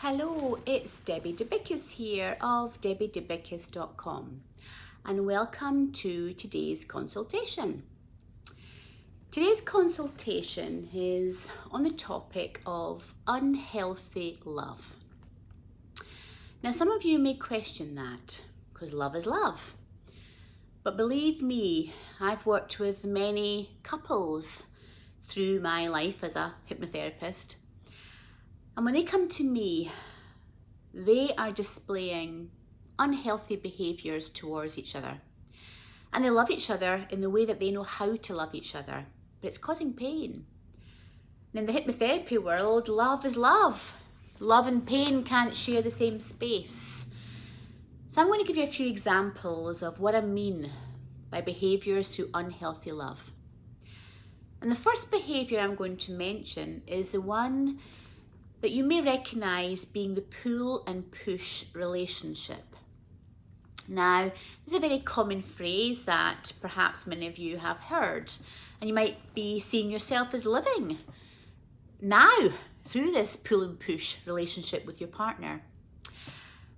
Hello, it's Debbie Debickus here of debbiedebickus.com and welcome to today's consultation. Today's consultation is on the topic of unhealthy love. Now, some of you may question that because love is love. But believe me, I've worked with many couples through my life as a hypnotherapist. And when they come to me, they are displaying unhealthy behaviours towards each other. And they love each other in the way that they know how to love each other, but it's causing pain. And in the hypnotherapy world, love is love. Love and pain can't share the same space. So I'm going to give you a few examples of what I mean by behaviours to unhealthy love. And the first behaviour I'm going to mention is the one that you may recognise being the pull and push relationship. Now, this is a very common phrase that perhaps many of you have heard, and you might be seeing yourself as living now through this pull and push relationship with your partner.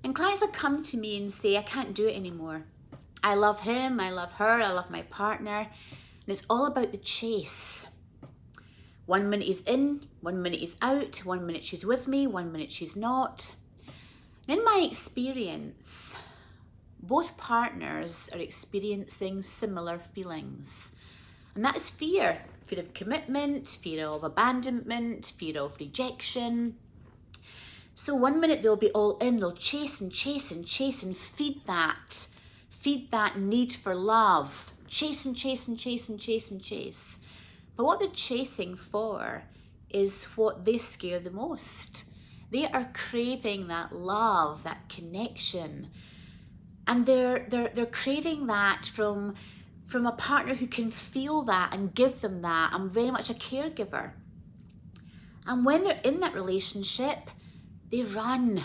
And clients will come to me and say, I can't do it anymore. I love him, I love her, I love my partner, and it's all about the chase. 1 minute he's in, 1 minute he's out, 1 minute she's with me, 1 minute she's not. And in my experience, both partners are experiencing similar feelings. And that is fear. Fear of commitment, fear of abandonment, fear of rejection. So 1 minute they'll be all in, they'll chase and chase and chase and feed that need for love. Chase and chase and chase and chase and chase. But what they're chasing for is what they scare the most. They are craving that love, that connection. And they're craving that from a partner who can feel that and give them that. I'm very much a caregiver. And when they're in that relationship, they run.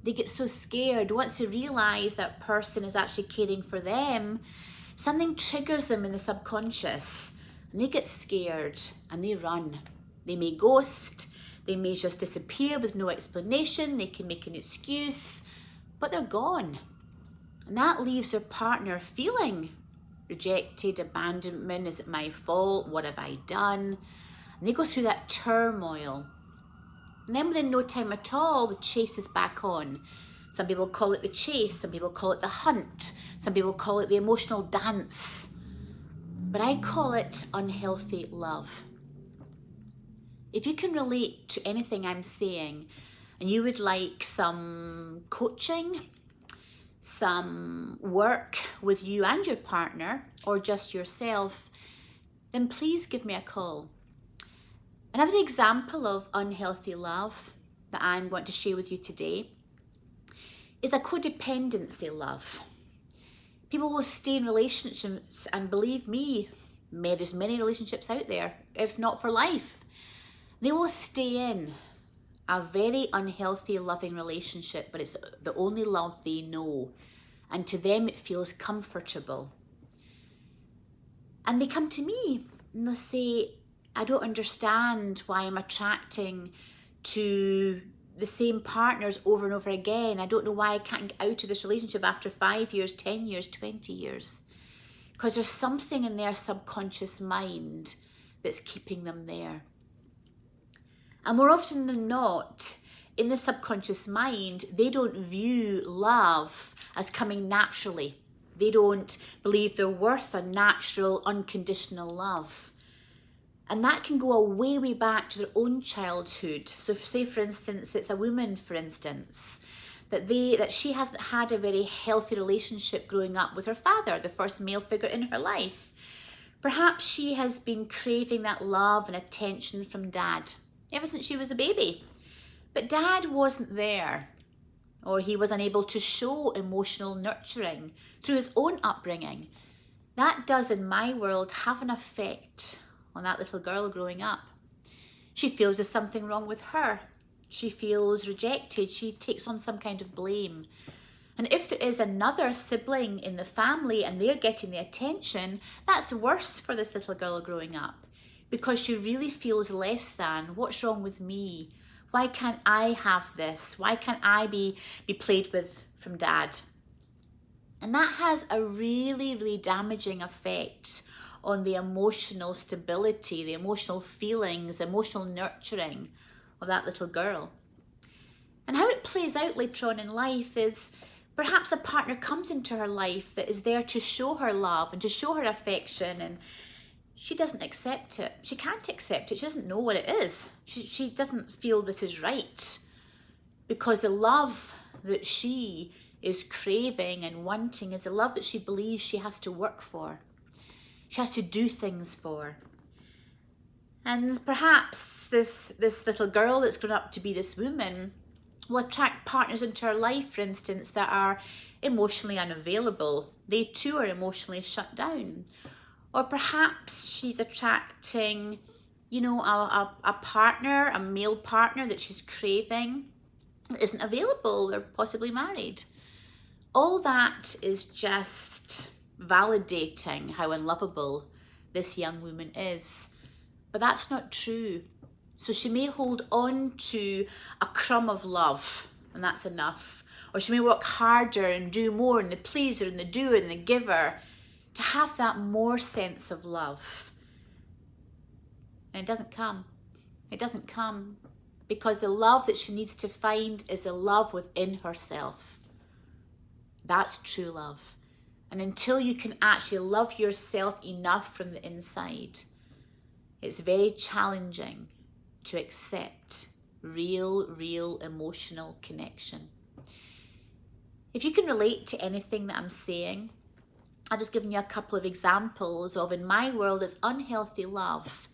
They get so scared. Once they realise that person is actually caring for them, something triggers them in the subconscious. And they get scared and they run. They may ghost, they may just disappear with no explanation, they can make an excuse, but they're gone. And that leaves their partner feeling rejected, abandonment, is it my fault, what have I done? And they go through that turmoil. And then within no time at all, the chase is back on. Some people call it the chase, some people call it the hunt, some people call it the emotional dance. But I call it unhealthy love. If you can relate to anything I'm saying and you would like some coaching, some work with you and your partner or just yourself, then please give me a call. Another example of unhealthy love that I'm going to share with you today is a codependency love. People will stay in relationships, and believe me, there's many relationships out there, if not for life. They will stay in a very unhealthy, loving relationship, but it's the only love they know. And to them, it feels comfortable. And they come to me and they'll say, I don't understand why I'm attracting to the same partners over and over again. I don't know why I can't get out of this relationship after 5 years, 10 years, 20 years. Because there's something in their subconscious mind that's keeping them there. And more often than not, in the subconscious mind, they don't view love as coming naturally. They don't believe they're worth a natural, unconditional love. And that can go way, way back to their own childhood. So say, for instance, it's a woman, for instance, that she hasn't had a very healthy relationship growing up with her father, the first male figure in her life. Perhaps she has been craving that love and attention from dad ever since she was a baby. But dad wasn't there, or he was unable to show emotional nurturing through his own upbringing. That does, in my world, have an effect on that little girl growing up. She feels there's something wrong with her. She feels rejected. She takes on some kind of blame. And if there is another sibling in the family and they're getting the attention, that's worse for this little girl growing up because she really feels less than. What's wrong with me? Why can't I have this? Why can't I be played with from dad? And that has a really, really damaging effect on the emotional stability, the emotional feelings, emotional nurturing of that little girl. And how it plays out later on in life is perhaps a partner comes into her life that is there to show her love and to show her affection, and she doesn't accept it. She can't accept it. She doesn't know what it is. She doesn't feel this is right, because the love that she is craving and wanting is the love that she believes she has to work for. She has to do things for. And perhaps this little girl that's grown up to be this woman will attract partners into her life, for instance, that are emotionally unavailable. They too are emotionally shut down. Or perhaps she's attracting, a partner, a male partner that she's craving that isn't available. They're possibly married. All that is just validating how unlovable this young woman is. But that's not true. So she may hold on to a crumb of love, and that's enough. Or she may work harder and do more, and the pleaser and the doer and the giver, to have that more sense of love. And it doesn't come. It doesn't come, because the love that she needs to find is the love within herself. That's true love. And until you can actually love yourself enough from the inside, it's very challenging to accept real emotional connection. If you can relate to anything that I'm saying, I've just given you a couple of examples of, in my world, it's unhealthy love.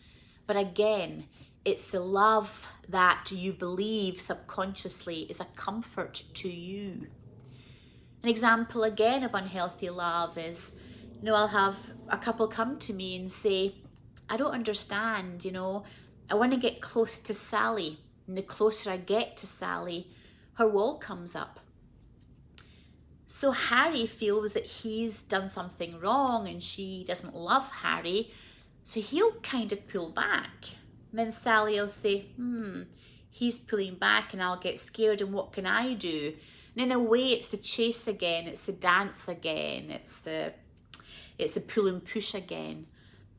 But again, it's the love that you believe subconsciously is a comfort to you. An example again of unhealthy love is, I'll have a couple come to me and say, I don't understand, I want to get close to Sally. And the closer I get to Sally, her wall comes up. So Harry feels that he's done something wrong and she doesn't love Harry. So he'll kind of pull back. And then Sally will say, he's pulling back and I'll get scared, and what can I do? And in a way, it's the chase again, it's the dance again, it's the pull and push again.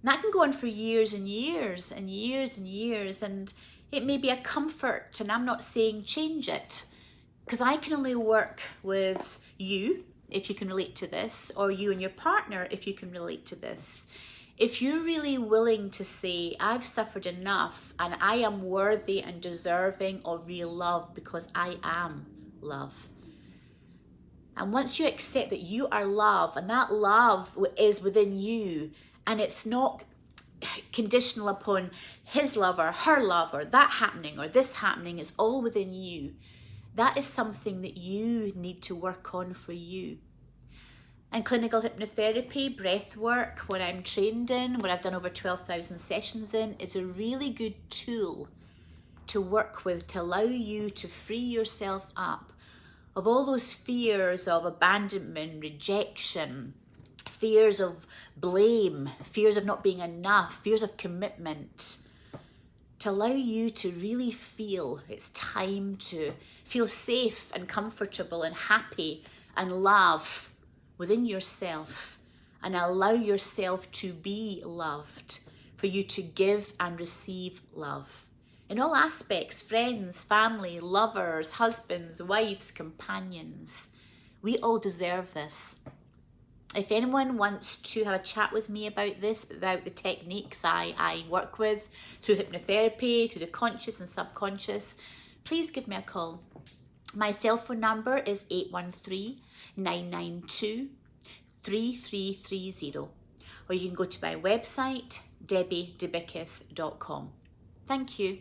And that can go on for years and years and years and years, and it may be a comfort, and I'm not saying change it, because I can only work with you if you can relate to this, or you and your partner if you can relate to this. If you're really willing to say, I've suffered enough and I am worthy and deserving of real love because I am love. And once you accept that you are love, and that love is within you, and it's not conditional upon his love or her love or that happening or this happening, it's all within you. That is something that you need to work on for you. And clinical hypnotherapy, breath work, what I'm trained in, what I've done over 12,000 sessions in, is a really good tool to work with, to allow you to free yourself up of all those fears of abandonment, rejection, fears of blame, fears of not being enough, fears of commitment, to allow you to really feel it's time to feel safe and comfortable and happy and love within yourself, and allow yourself to be loved, for you to give and receive love. In all aspects, friends, family, lovers, husbands, wives, companions. We all deserve this. If anyone wants to have a chat with me about this, about the techniques I work with through hypnotherapy, through the conscious and subconscious, please give me a call. My cell phone number is 813-992-3330. Or you can go to my website, debbiedebickus.com. Thank you.